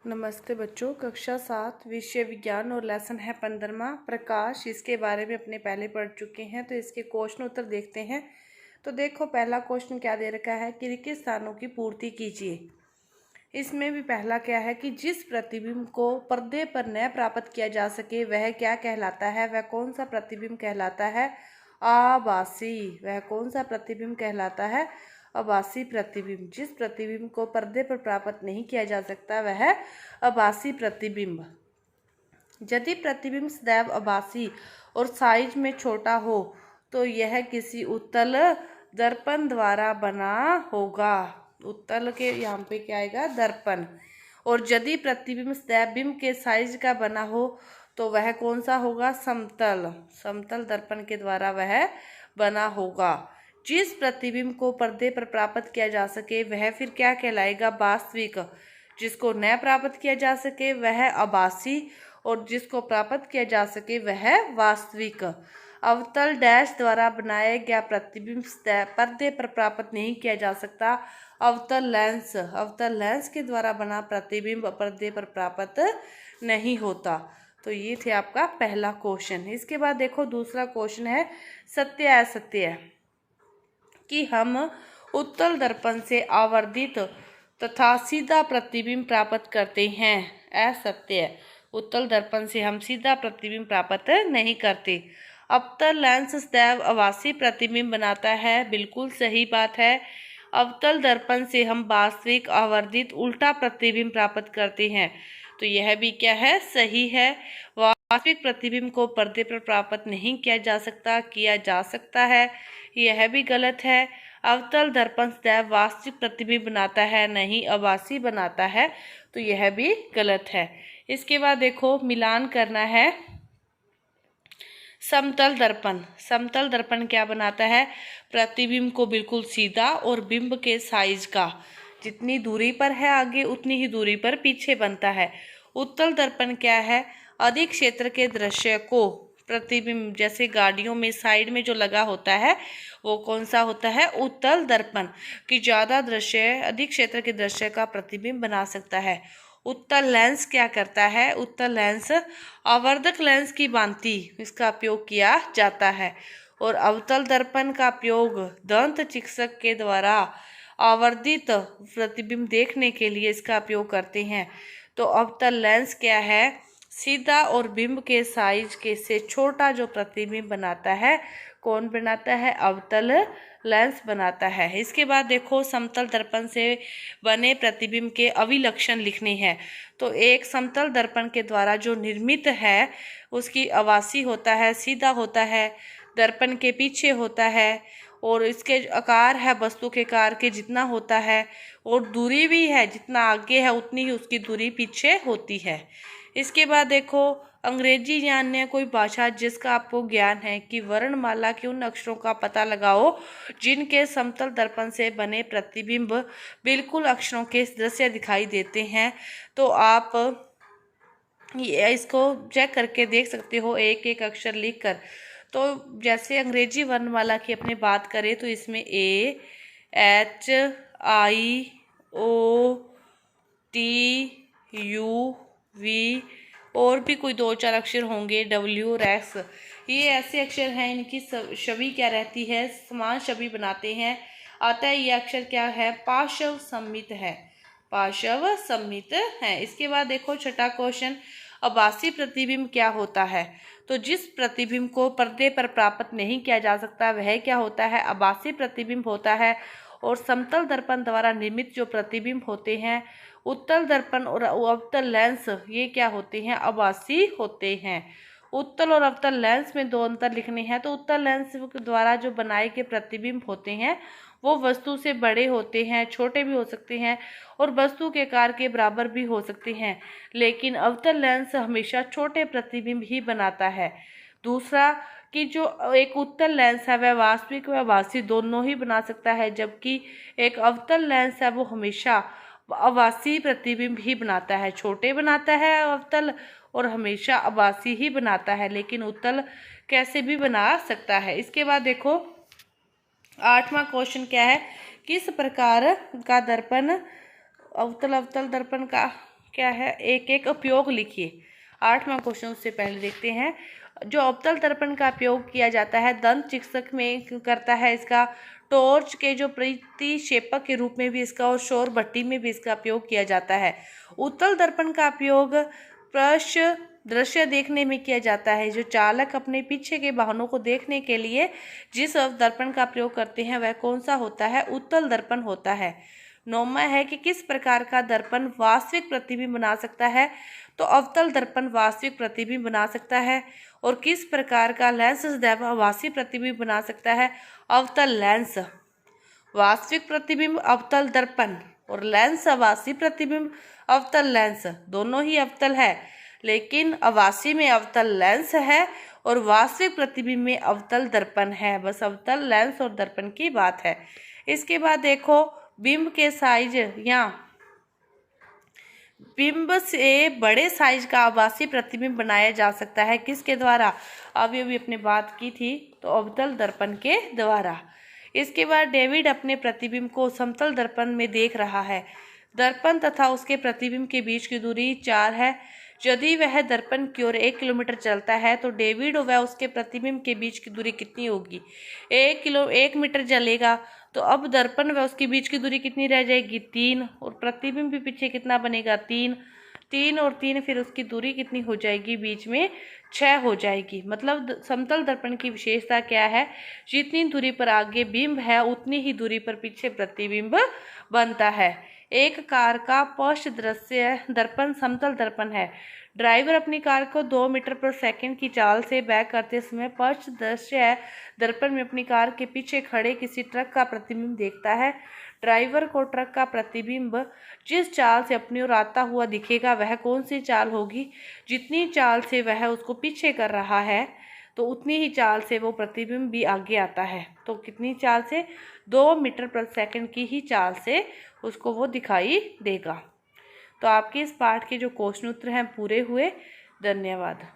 नमस्ते बच्चों, कक्षा 7 विषय विज्ञान और लेसन है 15वां प्रकाश। इसके बारे में अपने पहले पढ़ चुके हैं, तो इसके क्वेश्चन उत्तर देखते हैं। तो देखो, पहला क्वेश्चन क्या दे रखा है कि रिक्त स्थानों की पूर्ति कीजिए। इसमें भी पहला क्या है कि जिस प्रतिबिंब को पर्दे पर न प्राप्त किया जा सके वह क्या कहलाता है। वह कौन सा प्रतिबिंब कहलाता है? आभासी। वह कौन सा प्रतिबिंब कहलाता है? आभासी प्रतिबिंब। जिस प्रतिबिंब को पर्दे पर प्राप्त नहीं किया जा सकता वह आभासी प्रतिबिंब। यदि प्रतिबिंब सदैव आभासी और साइज में छोटा हो तो यह किसी उत्तल दर्पण द्वारा बना होगा। उत्तल के यहाँ पे क्या आएगा? दर्पण। और यदि प्रतिबिंब सदैव बिंब के साइज का बना हो तो वह कौन सा होगा? समतल। समतल दर्पण के द्वारा वह बना होगा। जिस प्रतिबिंब को पर्दे पर प्राप्त किया जा सके वह फिर क्या कहलाएगा? वास्तविक। जिसको न प्राप्त किया जा सके वह आभासी और जिसको प्राप्त किया जा सके वह वास्तविक। अवतल डैश द्वारा बनाया गया प्रतिबिंब पर्दे पर प्राप्त नहीं किया जा सकता। अवतल लेंस। अवतल लेंस के द्वारा बना प्रतिबिंब पर्दे पर प्राप्त नहीं होता। तो ये थे आपका पहला क्वेश्चन। इसके बाद देखो, दूसरा क्वेश्चन है सत्य असत्य कि हम उत्तल दर्पण से आवर्धित तथा सीधा प्रतिबिंब प्राप्त करते हैं। असत्य। उत्तल दर्पण से हम सीधा प्रतिबिंब प्राप्त नहीं करते। अवतल लेंस सदैव आभासी प्रतिबिंब बनाता है। बिल्कुल सही बात है। अवतल दर्पण से हम वास्तविक आवर्धित उल्टा प्रतिबिंब प्राप्त करते हैं। तो यह भी क्या है? सही है। वास्तविक प्रतिबिंब को पर्दे पर प्राप्त नहीं किया जा सकता, किया जा सकता है, यह भी गलत है। अवतल दर्पण सदैव वास्तविक प्रतिबिंब बनाता है, नहीं आभासी बनाता है, तो यह भी गलत है। इसके बाद देखो, मिलान करना है। समतल दर्पण। समतल दर्पण क्या बनाता है? प्रतिबिंब को बिल्कुल सीधा और बिंब के साइज का जितनी दूरी पर है आगे उतनी ही दूरी पर पीछे बनता है। उत्तल दर्पण क्या है? अधिक क्षेत्र के दृश्य को प्रतिबिंब, जैसे गाड़ियों में साइड में जो लगा होता है वो कौन सा होता है? उत्तल दर्पण। कि ज्यादा दृश्य, अधिक क्षेत्र के दृश्य का प्रतिबिंब बना सकता है। उत्तल लेंस क्या करता है? उत्तल लेंस आवर्धक लेंस की भांति इसका उपयोग किया जाता है। और अवतल दर्पण का उपयोग दंत चिकित्सक के द्वारा आवर्धित प्रतिबिंब देखने के लिए इसका उपयोग करते हैं। तो अवतल लेंस क्या है? सीधा और बिंब के साइज के से छोटा जो प्रतिबिंब बनाता है, कौन बनाता है? अवतल लेंस बनाता है। इसके बाद देखो, समतल दर्पण से बने प्रतिबिंब के अभिलक्षण लिखने हैं। तो एक समतल दर्पण के द्वारा जो निर्मित है उसकी आभासी होता है, सीधा होता है, दर्पण के पीछे होता है, और इसके आकार है वस्तु के आकार के जितना होता है, और दूरी भी है जितना आगे है उतनी ही उसकी दूरी पीछे होती है। इसके बाद देखो, अंग्रेजी या अन्य कोई भाषा जिसका आपको ज्ञान है कि वर्णमाला के उन अक्षरों का पता लगाओ जिनके समतल दर्पण से बने प्रतिबिंब बिल्कुल अक्षरों के दृश्य दिखाई देते हैं। तो आप इसको चेक करके देख सकते हो एक एक अक्षर लिखकर। तो जैसे अंग्रेजी वर्णमाला की अपनी बात करें तो इसमें A, H, I, O, T, U, V और भी कोई 2-4 अक्षर होंगे, डब्ल्यू और एक्स। ये ऐसे अक्षर हैं इनकी छवि क्या रहती है? समान छवि बनाते हैं। अतः ये अक्षर क्या है? पार्श्व सम्मित है। पार्श्व सम्मित है। इसके बाद देखो, छठा क्वेश्चन, आभासी प्रतिबिंब क्या होता है? तो जिस प्रतिबिंब को पर्दे पर प्राप्त नहीं किया जा सकता वह क्या होता है? आभासी प्रतिबिंब होता है। और समतल दर्पण द्वारा निर्मित जो प्रतिबिंब होते हैं, उत्तल दर्पण और अवतल लेंस, ये क्या होते हैं? आभासी होते हैं। उत्तल और अवतल लेंस में दो अंतर लिखने हैं। तो उत्तल लेंस द्वारा जो बनाए गए प्रतिबिंब होते हैं वो वस्तु से बड़े होते हैं, छोटे भी हो सकते हैं और वस्तु के आकार के बराबर भी हो सकते हैं, लेकिन अवतल लेंस हमेशा छोटे प्रतिबिंब ही बनाता है। दूसरा कि जो एक उत्तल लेंस है वह वास्तविक व आभासी दोनों ही बना सकता है, जबकि एक अवतल लेंस है वो हमेशा आभासी प्रतिबिंब ही बनाता है। छोटे बनाता है अवतल और हमेशा आभासी ही बनाता है, लेकिन उत्तल कैसे भी बना सकता है। इसके बाद देखो, 8वां क्वेश्चन क्या है? किस प्रकार का दर्पण अवतल दर्पण का क्या है, एक एक उपयोग लिखिए। 8वां क्वेश्चन उससे पहले देखते हैं। जो अवतल दर्पण का उपयोग किया जाता है दंत चिकित्सक में करता है इसका, टॉर्च के जो प्रतिक्षेपक के रूप में भी इसका और सौर भट्टी में भी इसका उपयोग किया जाता है। उत्तल दर्पण का उपयोग प्रश्य दृश्य देखने में किया जाता है। जो चालक अपने पीछे के वाहनों को देखने के लिए जिस दर्पण का प्रयोग करते हैं वह कौन सा होता है, उत्तल दर्पण होता है। 9वां है कि किस प्रकार का दर्पण वास्तविक प्रतिबिंब बना सकता है, तो अवतल दर्पण वास्तविक प्रतिबिंब बना सकता है। और किस प्रकार का लेंस सदैव आभासी प्रतिबिंब बना सकता है, अवतल लेंस। वास्तविक प्रतिबिंब अवतल दर्पण और लेंस आभासी प्रतिबिंब अवतल लेंस, दोनों ही अवतल है, लेकिन आभासी में अवतल लेंस है और वास्तविक प्रतिबिंब में अवतल दर्पण है। बस अवतल लेंस और दर्पण की बात है। इसके बाद देखो, बिंब के साइज या बिंब से बड़े साइज का आभासी प्रतिबिंब बनाया जा सकता है, किसके द्वारा, अभी अपने बात की थी, तो अवतल दर्पण के द्वारा। इसके बाद डेविड अपने प्रतिबिंब को समतल दर्पण में देख रहा है। दर्पण तथा उसके प्रतिबिंब के बीच की दूरी 4 है। यदि वह दर्पण की ओर 1 किलोमीटर चलता है तो डेविड व उसके प्रतिबिंब के बीच की दूरी कितनी होगी, 1 मीटर चलेगा, तो अब दर्पण व उसके बीच की दूरी कितनी रह जाएगी, 3, और प्रतिबिंब भी पीछे कितना बनेगा, 3 और 3, फिर उसकी दूरी कितनी हो जाएगी, बीच में 6 हो जाएगी। मतलब समतल दर्पण की विशेषता क्या है, जितनी दूरी पर आगे बिंब है उतनी ही दूरी पर पीछे प्रतिबिंब बनता है। एक कार का पश्च दृश्य दर्पण समतल दर्पण है। ड्राइवर अपनी कार को 2 मीटर पर सेकंड की चाल से बैक करते समय पश्च दृश्य दर्पण में अपनी कार के पीछे खड़े किसी ट्रक का प्रतिबिंब देखता है। ड्राइवर को ट्रक का प्रतिबिंब जिस चाल से अपनी ओर आता हुआ दिखेगा वह कौन सी चाल होगी, जितनी चाल से वह उसको पीछे कर रहा है तो उतनी ही चाल से वो प्रतिबिंब भी आगे आता है। तो कितनी चाल से, 2 मीटर पर सेकंड की ही चाल से उसको वो दिखाई देगा। तो आपके इस पाठ के जो क्वेश्चन उत्तर हैं पूरे हुए। धन्यवाद।